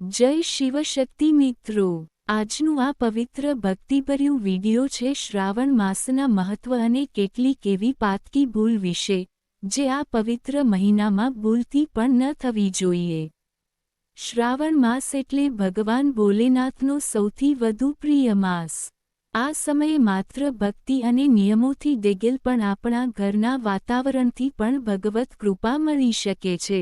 જય શિવશક્તિ મિત્રો, આજનું આ પવિત્ર ભક્તિભર્યું વિડિયો છે શ્રાવણ માસના મહત્વ અને કેટલીક એવી પાતકી ભૂલ વિશે, જે આ પવિત્ર મહિનામાં ભૂલથી પણ ન થવી જોઈએ. શ્રાવણ માસ એટલે ભગવાન ભોલેનાથનો સૌથી વધુ પ્રિય માસ. આ સમયે માત્ર ભક્તિ અને નિયમોથી ડેગેલ પણ આપણા ઘરના વાતાવરણથી પણ ભગવત કૃપા મળી શકે છે.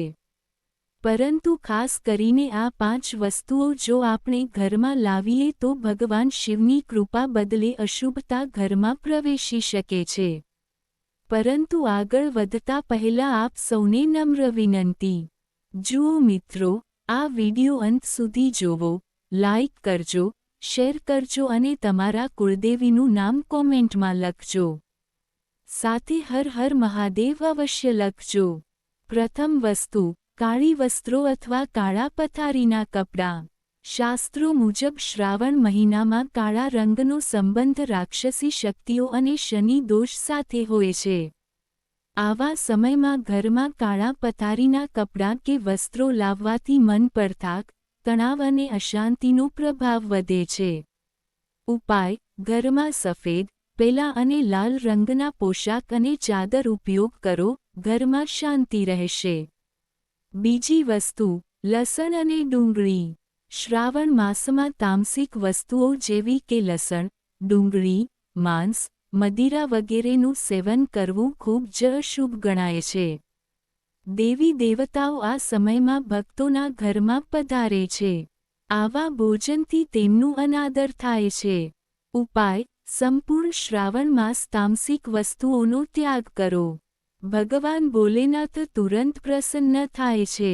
પરંતુ ખાસ કરીને આ 5 વસ્તુઓ જો આપણે ઘરમાં લાવીએ તો ભગવાન શિવની કૃપા બદલે અશુભતા ઘરમાં પ્રવેશી શકે છે. પરંતુ આગળ વધતા પહેલા આપ સૌને નમ્ર વિનંતી. જુઓ મિત્રો, આ વિડિયો અંત સુધી જોવો, લાઇક કરજો, શેર કરજો અને તમારા કુળદેવીનું નામ કોમેન્ટમાં લખજો. સાથે હર હર મહાદેવ અવશ્ય લખજો. પ્રથમ વસ્તુ, કાળી વસ્ત્રો અથવા કાળા પથારીના કપડાં. શાસ્ત્રો મુજબ શ્રાવણ મહિનામાં કાળા રંગનો સંબંધ રાક્ષસી શક્તિઓ અને શનિ દોષ સાથે હોય છે. આવા સમયમાં ઘરમાં કાળા પથારીના કપડાં કે વસ્ત્રો લાવવાથી મન પર થાક, તણાવ અને અશાંતિનો પ્રભાવ વધે છે. ઉપાય: ઘરમાં સફેદ, પીળા અને લાલ રંગના પોશાક અને ચાદર ઉપયોગ કરો, ઘરમાં શાંતિ રહેશે. બીજી વસ્તુ, લસણ અને ડુંગળી. શ્રાવણ માસમાં તામસિક વસ્તુઓ જેવી કે લસણ, ડુંગળી, માંસ, મદિરા વગેરેનું સેવન કરવું ખૂબ જ અશુભ ગણાય છે. દેવી દેવતાઓ આ સમયમાં ભક્તોના ઘરમાં પધારે છે. આવા ભોજનથી તેમનું અનાદર થાય છે. ઉપાય: સંપૂર્ણ શ્રાવણ માસ તામસિક વસ્તુઓનો ત્યાગ કરો. ભગવાન ભોલેનાથ તુરંત પ્રસન્ન થાય છે.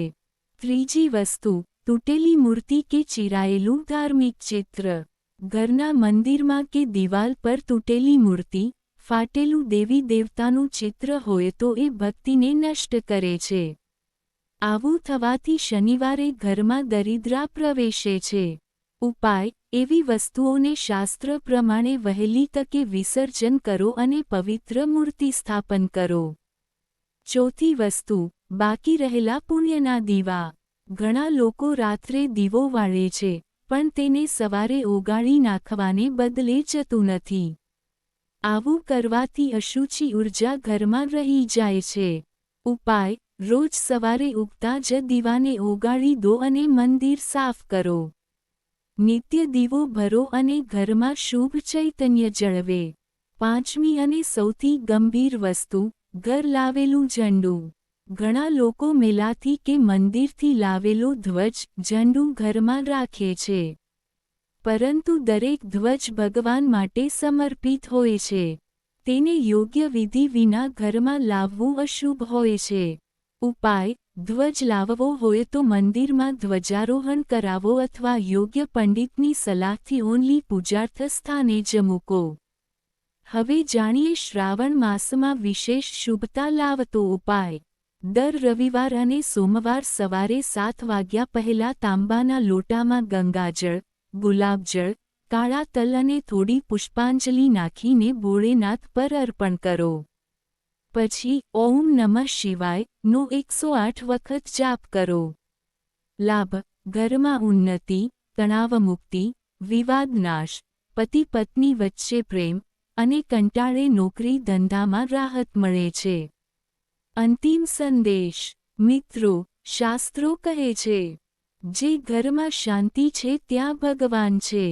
ત્રીજી વસ્તુ, તૂટેલી મૂર્તિ કે ચિરાયેલું ધાર્મિક ચિત્ર. ઘરના મંદિરમાં કે દિવાલ પર તૂટેલી મૂર્તિ, ફાટેલું દેવી દેવતાનું ચિત્ર હોય તો એ ભક્તિને નષ્ટ કરે છે. આવું થવાથી શનિવારે ઘરમાં દરિદ્રા પ્રવેશે છે. ઉપાય: એવી વસ્તુઓને શાસ્ત્ર પ્રમાણે વહેલી તકે વિસર્જન કરો અને પવિત્ર મૂર્તિ સ્થાપન કરો. ચોથી વસ્તુ, બાકી રહેલા પુણ્યના દીવા. ઘણા લોકો રાત્રે દીવો વાળે છે, પણ તેને સવારે ઓગાળી નાખવાને બદલે જતું નથી. આવું કરવાથી અશુચિ ઉર્જા ઘરમાં રહી જાય છે. ઉપાય: રોજ સવારે ઉગતા જ દીવાને ઓગાળી દો અને મંદિર સાફ કરો. નિત્ય દીવો ભરો અને ઘરમાં શુભ ચૈતન્ય જળવે. પાંચમી અને સૌથી ગંભીર વસ્તુ, ઘર લાવેલું ઝંડું. ઘણા લોકો મેલાથી કે મંદિરથી લાવેલો ધ્વજ, ઝંડું ઘરમાં રાખે છે. પરંતુ દરેક ધ્વજ ભગવાન માટે સમર્પિત હોય છે. તેને યોગ્ય વિધિ વિના ઘરમાં લાવવું અશુભ હોય છે. ઉપાય: ધ્વજ લાવવો હોય તો મંદિરમાં ધ્વજારોહણ કરાવો અથવા યોગ્ય પંડિતની સલાહથી ઓનલી પૂજાર્થ સ્થાને જ મૂકો. હવે જાણીએ શ્રાવણ માસમાં વિશેષ શુભતા લાવતો ઉપાય. દર રવિવાર અને સોમવાર સવારે 7 વાગ્યા પહેલાં તાંબાના લોટામાં ગંગાજળ, ગુલાબજળ, કાળા તલ અને થોડી પુષ્પાંજલિ નાખીને ભોળેનાથ પર અર્પણ કરો. પછી ઓમ નમઃ શિવાય નો 108 વખત જાપ કરો. લાભ: ઘરમાં ઉન્નતિ, તણાવમુક્તિ, વિવાદ નાશ, પતિ પત્ની વચ્ચે પ્રેમ અને કંટાળે નોકરી ધંધામાં રાહત મળે છે. અંતિમ સંદેશ. મિત્રો, શાસ્ત્રો કહે છે, જે ઘરમાં શાંતિ છે ત્યાં ભગવાન છે.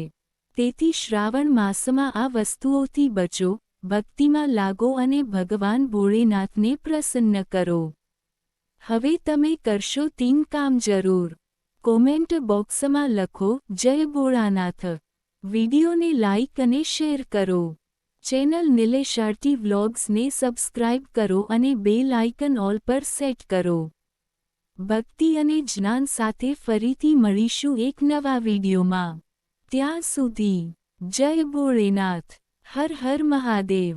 તેથી શ્રાવણ માસમાં આ વસ્તુઓથી બચો, ભક્તિમાં લાગો અને ભગવાન ભોળેનાથને પ્રસન્ન કરો. હવે તમે કરશો 3 કામ જરૂર. કોમેન્ટ બોક્સમાં લખો જય ભોળાનાથ. વિડિયોને લાઇક અને શેર કરો. ચેનલ નિલેશ આરટી વ્લોગ્સને સબસ્ક્રાઇબ કરો અને બેલ આઇકન ઓલ પર સેટ કરો. ભક્તિ અને જ્ઞાન સાથે ફરીથી મળીશું એક નવા વિડિયોમાં. ત્યાં સુધી જય ભોળેનાથ. હર હર મહાદેવ.